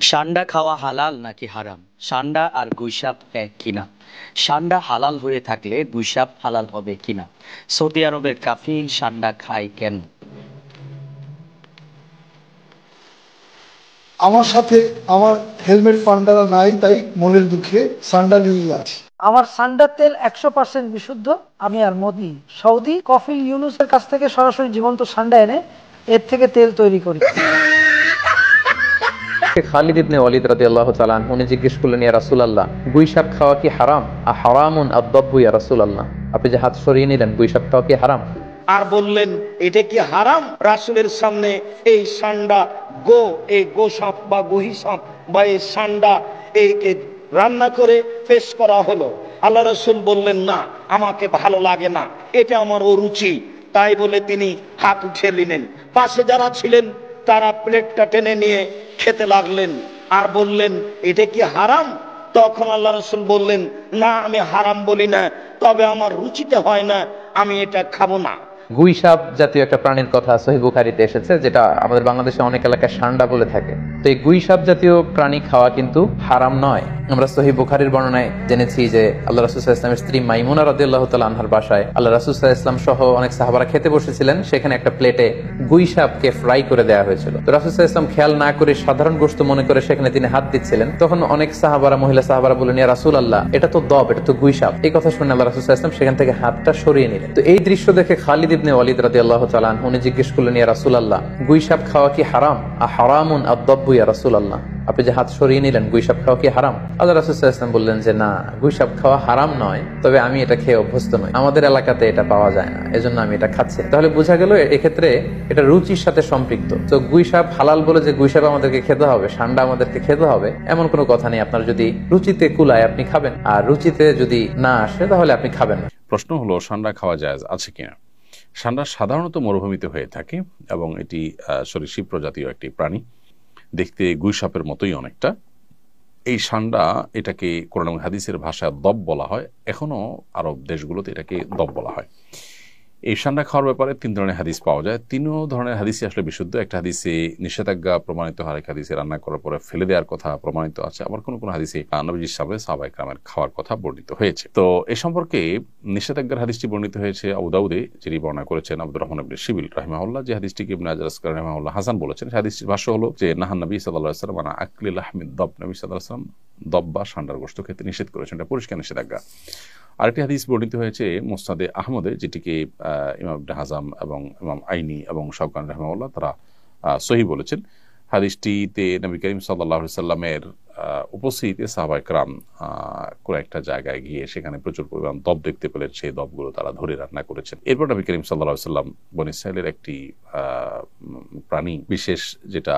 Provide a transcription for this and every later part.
ষান্ডা খাওয়া হালাল নাকি হারাম? ষান্ডা আর গুইসাপ এক কিনা? ষান্ডা হালাল হয়ে থাকলে গুইসাপ হালাল হবে কিনা? সৌদি আরবের কাফির ষান্ডা খায় কেন? আমার সাথে আমার হেলমেট পান্ডারা নাই, তাই মনের দুঃখে সান্ডা নিয়ে আছে। আমার সান্ডার তেল 100% বিশুদ্ধ। আমি আর মোদি সৌদি কফিল ইউনুসের কাছ থেকে সরাসরি জীবন্ত সান্ডা এনে এর থেকে তেল তৈরি করি। খালিদ ইবনে ওয়ালিদ রাদিয়াল্লাহু তাআলা আনহু উনি জিজ্ঞেস করলেন, ইয়া রাসূলুল্লাহ, গুইসাপ খাওয়া কি হারাম? হারামুন আদ-দাব্বু ইয়া রাসূলুল্লাহ। আপনি যে হাত সরিয়ে নিলেন, গুইসাপ খাওয়া কি হারাম? আর বললেন এটা কি হারাম? রাসূলের সামনে এই সান্ডা এই গোসাপ বা গহিসাপ বা এই সান্ডা এইকে রান্না করে পেশ করা হলো। আল্লাহ রাসূল বললেন, না, আমাকে ভালো লাগে না, এটা আমার অরুচি। তাই বলে তিনি হাত উঠিয়ে নিলেন। পাশে যারা ছিলেন তারা প্লেটটা টেনে নিয়ে খেতে লাগলেন আর বললেন, এটা কি হারাম? তখন আল্লাহ রাসূল বললেন, না, আমি হারাম বলি না, তবে আমার রুচিতে হয় না, আমি এটা খাবো না। গুইসাপ জাতীয় একটা প্রাণীর কথা সহিহ বুখারীতে এসেছে, যেটা আমাদের বাংলাদেশে অনেক এলাকায় ষান্ডা বলে থাকে। তো এই গুইসাপ জাতীয় প্রাণী খাওয়া কিন্তু হারাম নয়। আমরা সহিহ বুখারীর বর্ণনায় জেনেছি যে আল্লাহ রাসূল সাল্লাল্লাহু আলাইহি ওয়াসাল্লামের স্ত্রী মাইমুনা রাদিয়াল্লাহু তাআলা আনহার বাসায় আল্লাহ রাসূল সাল্লাল্লাহু আলাইহি ওয়াসাল্লাম সহ অনেক সাহাবারা খেতে বসেছিলেন। সেখানে একটা প্লেটে গুইসাপকে ফ্রাই করে দেওয়া হয়েছিল। তো রাসূল সাল্লাল্লাহু আলাইহি ওয়াসাল্লাম খেয়াল না করে সাধারণ গোশত মনে করে সেখানে তিনি হাত দিচ্ছিলেন। তখন অনেক মহিলা সাহাবারা বললেন, ইয়া রাসূলুল্লাহ, এটা তো দব, এটা তো গুইসাপ। এই কথা শুনে আল্লাহ রাসূল সাল্লাল্লাহু আলাইহি ওয়াসাল্লাম সেখান থেকে হাতটা সরিয়ে নিলেন। তো এই দৃশ্য দেখে খালিদ ইবনে ওয়ালিদ রাদিয়াল্লাহু তাআলা আনহু উনি জিজ্ঞেস করলেন, ইয়া রাসূলুল্লাহ, গুইসাপ খাওয়া কি হারাম? হারামুন আদ-দাব্বু ইয়া রাসূলুল্লাহ। আপনি যে হাত সরিয়ে নিলেন, গুইসাপ খাওয়া কি হারাম? আল্লাহ রাসূল সাল্লাল্লাহু আলাইহি ওয়াসাল্লাম বললেন যে, না, গুইসাপ খাওয়া হারাম নয়, তবে আমি এটা খেয়ে অভ্যস্ত নই, আমাদের এলাকাতে এটা পাওয়া যায় না, এজন্য আমি এটা খাচ্ছি না। তাহলে বোঝা গেল এক্ষেত্রে এটা রুচির সাথে সম্পৃক্ত। তো গুইসাপ হালাল বলে যে গুইসাপ আমাদেরকে খেতে হবে, ষান্ডা আমাদেরকে খেতে হবে, এমন কোনো কথা নেই। আপনার যদি রুচিতে কুলায় আপনি খাবেন, আর রুচিতে যদি না আসে তাহলে আপনি খাবেন না। প্রশ্ন হলো, ষান্ডা খাওয়া জায়েজ আছে কিনা? ষান্ডা সাধারণত মরুভূমিতে হয়ে থাকে এবং এটি সরীসৃপ প্রজাতীয় একটি প্রাণী, দেখতে গুইসাপের মতোই অনেকটা। এই ষান্ডা, এটাকে কোরআন এবং হাদিসের ভাষায় দব বলা হয়। এখনো আরব দেশগুলোতে এটাকে দব বলা হয়। এই ষান্ডা খাওয়ার ব্যাপারে 3 ধরনের হাদিস পাওয়া যায়। 3 ধরনের হাদিসই আসলে বিশুদ্ধ। একটা হাদিসে নিষেধাজ্ঞা প্রমাণিত হয়, এক হাদিসে রান্না করার পরে ফেলে দেওয়ার কথা প্রমাণিত আছে, আবার কোনো কোনো হাদিসে নবীজির সামনে সাহাবায়ে কেরামের খাওয়ার কথা বর্ণিত হয়েছে। তো এ সম্পর্কে নিষেধাজ্ঞার হাদিসটি বর্ণিত হয়েছে আবু দাউদে, যিনি বর্ণনা করেছেন আব্দুর রহমান ইবনে শিবিল রাহিমাহুল্লাহ, যে হাদিসটিকে ইবনে হাজার আসকালানি রাহিমাহুল্লাহ হাসান বলেছেন। সেই হাদিসটির ভাষ্য হলো যে, নাহান নবী সাল্লাল্লাহু আলাইহি ওয়াসাল্লাম আন আকলি লাহমিদ দব, নবী সাল্লাল্লাহু আলাইহি ওয়াসাল্লাম দব বা ষান্ডার গোশত খেতে নিষেধ করেছেন। এটা পরিষ্কার নিষেধাজ্ঞা। আরেকটি হাদিস বর্ণিত হয়েছে মুসনাদে আহমদে, যেটিকে ইমাম ইবনে হাজাম এবং ইমাম আইনি এবং শাওকানি রাহিমাহুল্লাহ তারা সহিহ বলেছেন। হাদিসটিতে নবী করিম সাল্লাল্লাহু আলাইহি সাল্লামের উপস্থিতিতে সাহাবায়ে কেরাম কোনো একটা জায়গায় গিয়ে সেখানে প্রচুর পরিমাণ দব দেখতে পেলেন। সেই দবগুলো তারা ধরে রান্না করেছেন। এরপর নবী করিম সাল্লাল্লাহু আলাইহি সাল্লাম বনী ইসরাঈলের একটি প্রাণী বিশেষ, যেটা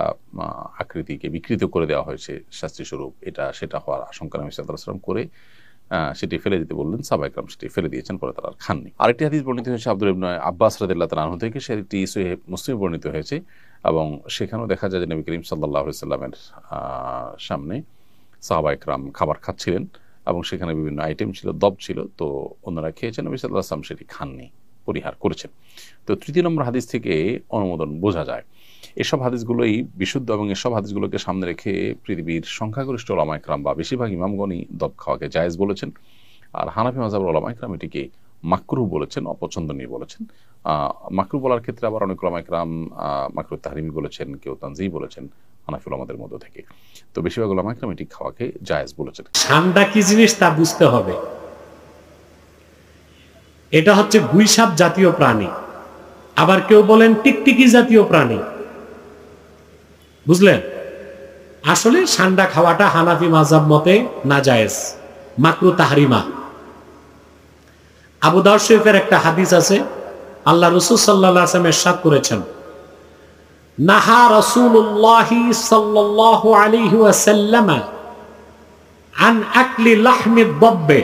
আকৃতিকে বিকৃত করে দেওয়া হয়েছে শাস্তি স্বরূপ, সেটা হওয়ার আশঙ্কা নবী সাল্লাল্লাহু আলাইহি সাল্লাম করে সেটি ফেলে দিতে বললেন। সাহাবায়ে কেরাম সেটি ফেলে দিয়েছেন, পরে তারা আর খাননি। আরেকটি হাদিস বর্ণিত হয়েছে আব্দুল্লাহ ইবনে আব্বাস রাদিয়াল্লাহু তাআলা আনহু থেকে, সেটি সহিহ মুসলিমে বর্ণিত হয়েছে এবং সেখানেও দেখা যায় যে নবী করিম সাল্লাল্লাহু আলাইহি সাল্লামের সামনে সাহাবায়ে কেরাম খাবার খাচ্ছিলেন এবং সেখানে বিভিন্ন আইটেম ছিল, দব ছিল। তো অন্যরা খেয়েছেন, নবী সাল্লাল্লাহু আলাইহি ওয়াসাল্লাম সেটি খাননি, পরিহার করেছেন। তো 3 নম্বর হাদিস থেকে অনুমোদন বোঝা যায় এসব হাদিসগুলোই বিশুদ্ধ এবং এসব হাদিসগুলোকে সামনে রেখে পৃথিবীর সংখ্যাগরিষ্ঠ ওলামায়ে কেরাম বা বেশিরভাগ ইমামগণই দব খাওয়াকে জায়েজ বলেছেন। আর হানাফি মাযহাবের ওলামায়ে কেরাম এটিকে মাকরুহ বলেছেন, অপছন্দনীয় বলেছেন। মাকরুহ বলার ক্ষেত্রে আবার অনেক ওলামায়ে কেরাম মাকরুহ তাহরিমি বলেছেন, কেউ তানজিহ বলেছেন হানাফি ওলামাদের মধ্য থেকে। তো বেশিরভাগ ওলামায়ে কেরাম এটি খাওয়াকে জায়েজ বলেছেন। ষান্ডা কি জিনিস তা বুঝতে হবে। এটা হচ্ছে গুইসাপ জাতীয় প্রাণী, আবার কেউ বলেন টিকটিকি জাতীয় প্রাণী। বুঝলেন? আসলে ষান্ডা খাওয়াটা হানাফি মাযহাব মতে নাজায়েজ, মাকরুহ তাহরিমা। আবু দাউদ শরীফের একটা হাদিস আছে, আল্লাহ রাসূল সাল্লাল্লাহু আলাইহি ওয়াসাল্লাম ইরশাদ করেছেন, নাহা রাসূলুল্লাহি সাল্লাল্লাহু আলাইহি ওয়াসাল্লাম আন আকলি লাহমি দাব্বে।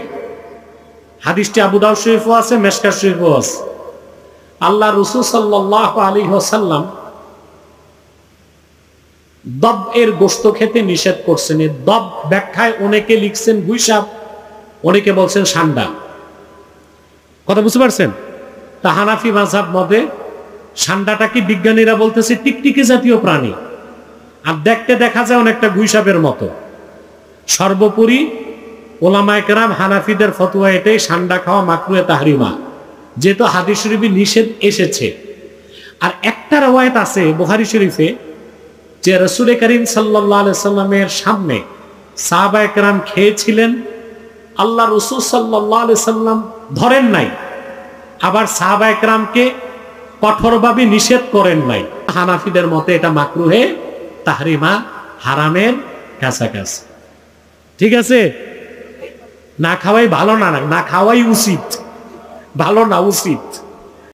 হাদিসটি আবু দাউদ শরীফও আছে, মিশকাত শরীফও আছে। আল্লাহ রাসূল সাল্লাল্লাহু আলাইহি ওয়াসাল্লাম দব এর গোশত খেতে নিষেধ করছেন। এই দব ব্যাখ্যায় অনেকে লিখছেন গুইসাপ, অনেকে বলছেন ষান্ডা। কথা বুঝতে পারছেন? তা হানাফি মাযহাব মতে ষান্ডাটা কি বিজ্ঞানীরা বলতেছে টিকটিকি জাতীয় প্রাণী, আর দেখতে দেখা যায় অনেকটা গুইসাপের মতো। সর্বোপরি ওলামায়ে কেরাম হানাফিদের ফতোয়া এটাই, সান্ডা খাওয়া মাকরুহে তাহরিমা, যেহেতু হাদিস শরীফে নিষেধ এসেছে। আর একটা রওয়ায়াত আছে বুখারী শরীফে যে রাসূল করিম সাল্লাল্লাহু আলাইহি সাল্লামের সামনে সাহাবায়ে কেরাম খেয়েছিলেন, আল্লাহ রাসূল সাল্লাল্লাহু আলাইহি সাল্লাম ধরেন নাই, আবার সাহাবায়ে কেরামকে কঠোরভাবে নিষেধ করেন নাই। হানাফিদের মতে এটা মাকরুহে তাহরিমা, হারামের কাছাকাছি। ঠিক আছে, না খাওয়াই ভালো না, না খাওয়াই উচিত, ভালো না উচিত।